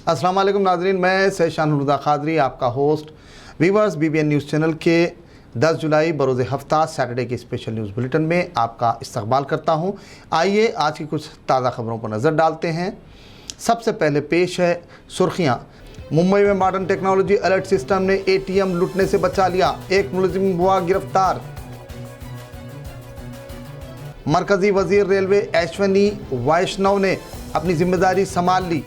अस्सलाम वालेकुम नाज़रीन, मैं सैशान हुदा खादरी आपका host viewers BBN news channel के 10 जुलाई बरोज़ हफ्ता सैटरडे के स्पेशल न्यूज़ बुलेटिन में आपका इस्तकबाल करता हूं। आइए आज की कुछ ताज़ा खबरों पर नज़र डालते हैं। सबसे पहले पेश है सुर्खियां। मुंबई में मॉडर्न टेक्नोलॉजी अलर्ट सिस्टम ने ATM लूटने से बचा लिया, एक मुलजिम हुआ गिरफ्तार। मरकजी वजीर रेलवे अश्विनी वैष्णव ने अपनी जिम्मेदारी संभाल ली।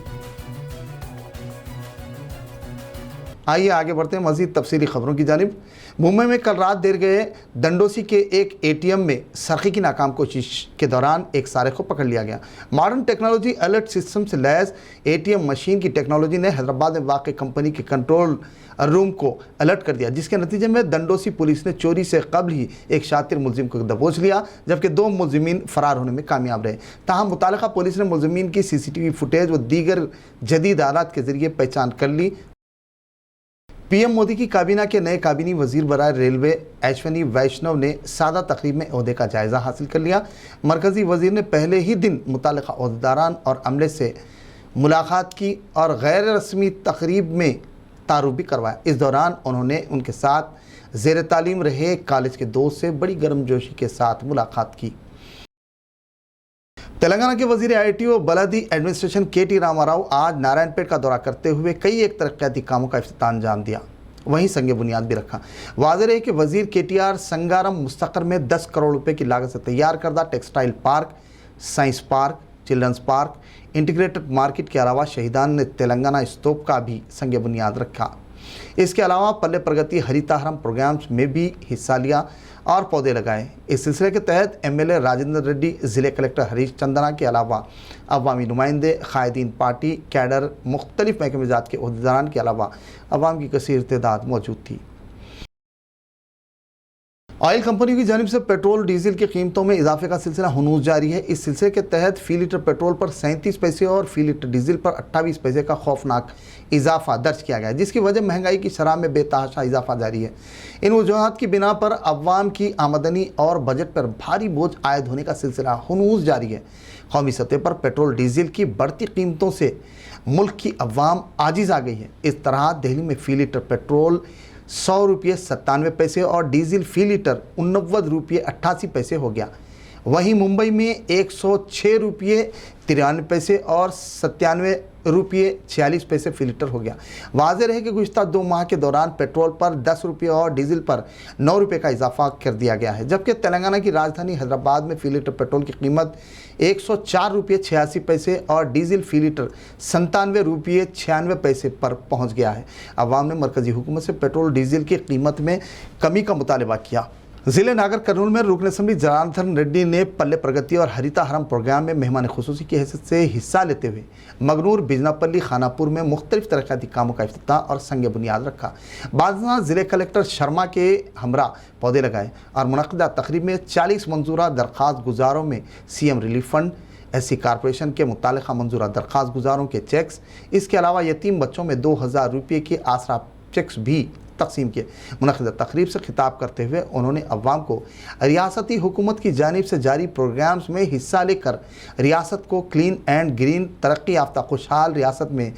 आइए आगे बढ़ते हैं मज़ीद तफसीली खबरों की जानिब। मुंबई में कल रात देर गए दंडोसी के एक ATM में सरखे की नाकाम कोशिश के दौरान एक सारिक को पकड़ लिया गया। मॉडर्न टेक्नोलॉजी अलर्ट सिस्टम से लैस ATM मशीन की टेक्नोलॉजी ने हैदराबाद में वाक़ कंपनी के कंट्रोल रूम को अलर्ट कर दिया, जिसके नतीजे में दंडोसी पुलिस ने चोरी से कबल ही एक शातिर मुलजिम को दबोच लिया, जबकि 2 मुलजिमीन फरार होने में कामयाब रहे। ताहम मुतालिका पुलिस ने मुलजिमीन की CCTV फुटेज व दीगर जदीद आलात के जरिए पहचान कर ली। PM मोदी की काबीना के नए काबीनी वजीर बराए रेलवे अश्विनी वैष्णव ने सादा तकरीब में ओहदे का जायज़ा हासिल कर लिया। मरकज़ी वजीर ने पहले ही दिन मुतालिका ओहदेदारान और अमले से मुलाकात की और गैर रस्मी तकरीब में तारुफ भी करवाया। इस दौरान उन्होंने उनके साथ ज़ेर तालीम रहे कॉलेज के दोस्त से बड़ी गर्मजोशी के साथ मुलाकात की। तेलंगाना के वजीर IT और बलदी एडमिनिस्ट्रेशन KT रामाराव आज नारायणपेट का दौरा करते हुए कई एक तरक्याती कामों का इफ्तिताह अंजाम दिया, वहीं संग बुनियाद भी रखा। वाज़ेह है कि वजीर KTR संगारम मुस्तकर में 10 करोड़ रुपए की लागत से तैयार करदा textile park, science park, children's park, integrated market के अलावा शहीदान ने तेलंगाना स्तूप का भी संग बुनियाद रखा। इसके अलावा पल्ले प्रगति हरिताहरम प्रोग्राम्स में भी हिस्सा लिया और पौधे लगाए। इस सिलसिले के तहत MLA राजेंद्र रेड्डी, ज़िले कलेक्टर हरीश चंदना के अलावा अवामी नुमाइंदे, कायदीन पार्टी, कैडर, मुख्तलिफ महकमे जात के ओहदेदारान के अलावा अवाम की कसीर तादाद मौजूद थी। ऑयल कंपनी की जानिब से पेट्रोल डीजल की कीमतों में इजाफे का सिलसिला हनूज जारी है। इस सिलसिले के तहत फ़ी लीटर पेट्रोल पर 37 पैसे और फ़ी लीटर डीजल पर 28 पैसे का खौफनाक इजाफा दर्ज किया गया है, जिसकी वजह महंगाई की शरह में बेतहाशा इजाफा जारी है। इन वजूहात की बिना पर अवाम की आमदनी और बजट पर भारी बोझ आयद होने का सिलसिला हनूज जारी है। कौमी सतह पर पेट्रोल डीजल की बढ़ती कीमतों से मुल्क की अवाम आजिज़ आ गई है। इस तरह दिल्ली में फ़ी लीटर पेट्रोल 100 रुपये 97 पैसे और डीजल फ़ी लीटर 89 रुपये 88 पैसे हो गया। वहीं मुंबई में 106 रुपये 93 पैसे और 97 रुपये 46 पैसे फ़ी लीटर हो गया। वाज़ेह रहे कि गुज़िश्ता 2 माह के दौरान पेट्रोल पर 10 रुपये और डीजल पर 9 रुपये का इजाफा कर दिया गया है, जबकि तेलंगाना की राजधानी हैदराबाद में फ़ी लीटर पेट्रोल की कीमत 104 रुपये 86 पैसे और डीजल फ़ी लीटर 97 रुपये 96 पैसे पर पहुंच गया है। अवाम ने मरकज़ी हुकूमत से पेट्रोल डीजल की कीमत में कमी का मुतालबा किया। ज़िले नागर कर्नूल में रुकन असम्बली जनार्दन रेड्डी ने पल्ले प्रगति और हरिताहरम प्रोग्राम में मेहमान खुसूसी की हैसियत से हिस्सा लेते हुए मगनूर, बिजनापल्ली, खानापुर में मुख्तलिफ तरक्याती कामों का इफ्तिताह और संग बुनियाद रखा। बाज़ ज़िले कलेक्टर शर्मा के हमरा पौधे लगाए और मुनक़दा तकरीब में 40 मंजूरा दरख्वास्त गुजारों में CM relief fund, SC corporation के मुतालिका मंजूरा दरख्वास्त गुजारों के चेक्स, इसके अलावा यतीम बच्चों में 2000 रुपये के आसरा चेक्स भी तकसीम किए। मुनक़दा तकरीब से खिताब करते हुए उन्होंने अवाम को रियासती हुकूमत की जानिब से जारी प्रोग्राम्स में हिस्सा लेकर रियासत को क्लीन एंड ग्रीन तरक्की याफ्ता खुशहाल रियासत में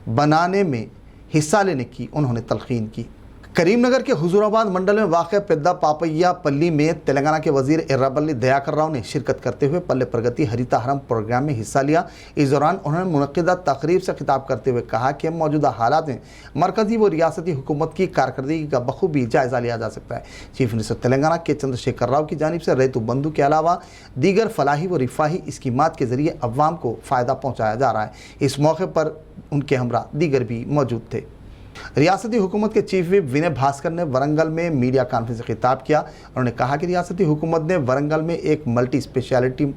बनाने में हिस्सा लेने की उन्होंने तलकीन की। करीमनगर के हुजूराबाद मंडल में वाक़ पेद्दा पापैया पल्ली में तेलंगाना के वजीर एर्राबल्ली दयाकर राव ने शिरकत करते हुए पल्ले प्रगति हरिताहरम प्रोग्राम में हिस्सा लिया। इस दौरान उन्होंने मुनक़दा तकरीब से खिताब करते हुए कहा कि मौजूदा हालात में मरकज़ी व रियासती हुकूमत की कारकर्दगी का बखूबी जायज़ा लिया जा सकता है। चीफ मिनिस्टर तेलंगाना के चंद्रशेखर राव की जानिब से रैतु बंधु के अलावा दीगर फलाही व रिफाही स्कीमात के ज़रिए अवाम को फ़ायदा पहुँचाया जा रहा है। इस मौके पर उनके हमरा दीगर भी मौजूद थे। रियासती हुकूमत के चीफ विप विनय भास्कर ने वरंगल में मीडिया कॉन्फ्रेंस से खिताब किया। उन्होंने कहा कि रियासती हुकूमत ने वरंगल में एक मल्टी स्पेशलिटी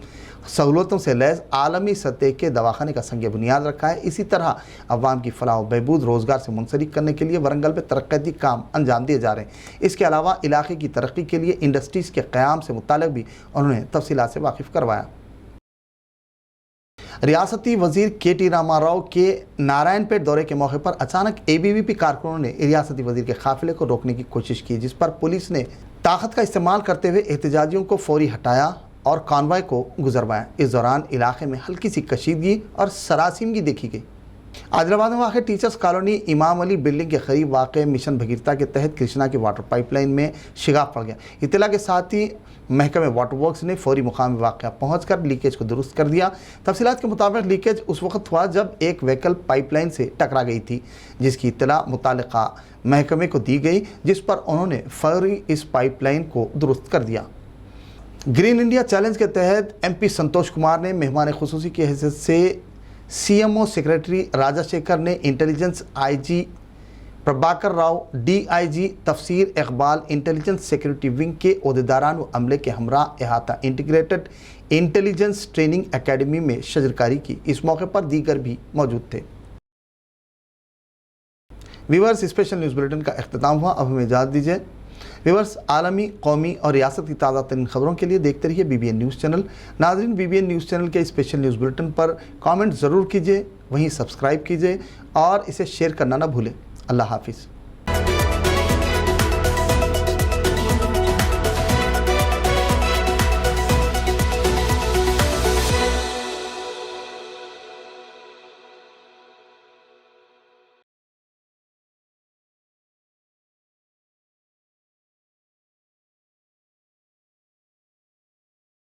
सहूलतों से लैस आलमी सतह के दवाखाने का संग बुनियाद रखा है। इसी तरह अवाम की फलाह बहबूद रोज़गार से मुंसलिक करने के लिए वरंगल में तरक्याती काम अंजाम दिए जा रहे हैं। इसके अलावा इलाके की तरक्की के लिए इंडस्ट्रीज़ के क़याम से मुताल्लिक़ भी उन्होंने तफसीलात से वाकिफ़ करवाया। रियासती वजीर KT रामाराव के नारायणपेट दौरे के मौके पर अचानक ABVP कारकुनों ने रियासती वजीर के काफिले को रोकने की कोशिश की, जिस पर पुलिस ने ताकत का इस्तेमाल करते हुए एहतजाजियों को फौरी हटाया और कॉन्वॉय को गुजरवाया। इस दौरान इलाके में हल्की सी कशीदगी और सरासीमगी देखी गई। आदिलाबाद में वाक़ टीचर्स कॉलोनी इमाम अली बिल्डिंग के करीब वाक़ मिशन भगीरथा के तहत कृष्णा की वाटर पाइपलाइन में शिगाफ पड़ गया। इत्तला के साथ ही महकमे वाटर वर्क्स ने फौरी मुकाम में वाक़या पहुँचकर लीकेज को दुरुस्त कर दिया। तफसीलात के मुताबिक लीकेज उस वक्त हुआ जब एक व्हीकल पाइपलाइन से टकरा गई थी, जिसकी इत्तला मुतालिका महकमे को दी गई, जिस पर उन्होंने फौरी इस पाइपलाइन को दुरुस्त कर दिया। ग्रीन इंडिया चैलेंज के तहत MP संतोष कुमार ने मेहमान खुसूसी की हैसियत से CMO सेक्रेटरी राजाशेखर ने intelligence IG Prabhakar Rao, DIG तफसीर इकबाल, इंटेलिजेंस सिक्योरिटी विंग के ओहदेदारान व अमले के हमरा अहाता इंटीग्रेटेड इंटेलिजेंस ट्रेनिंग एकेडमी में शजरकारी की। इस मौके पर दीगर भी मौजूद थे। व्यूअर्स, स्पेशल न्यूज़ बुलेटिन का इख्तिताम हुआ। अब हमें इजाज़त दीजिए। व्यूअर्स, आलमी, कौमी और रियासत की ताज़ा तरीन खबरों के लिए देखते रहिए BBN न्यूज़ चैनल। नाज़रीन, BBN न्यूज़ चैनल के स्पेशल न्यूज़ बुलेटिन पर कमेंट ज़रूर कीजिए, वहीं सब्सक्राइब कीजिए और इसे शेयर करना ना भूलें। अल्लाह हाफिज़।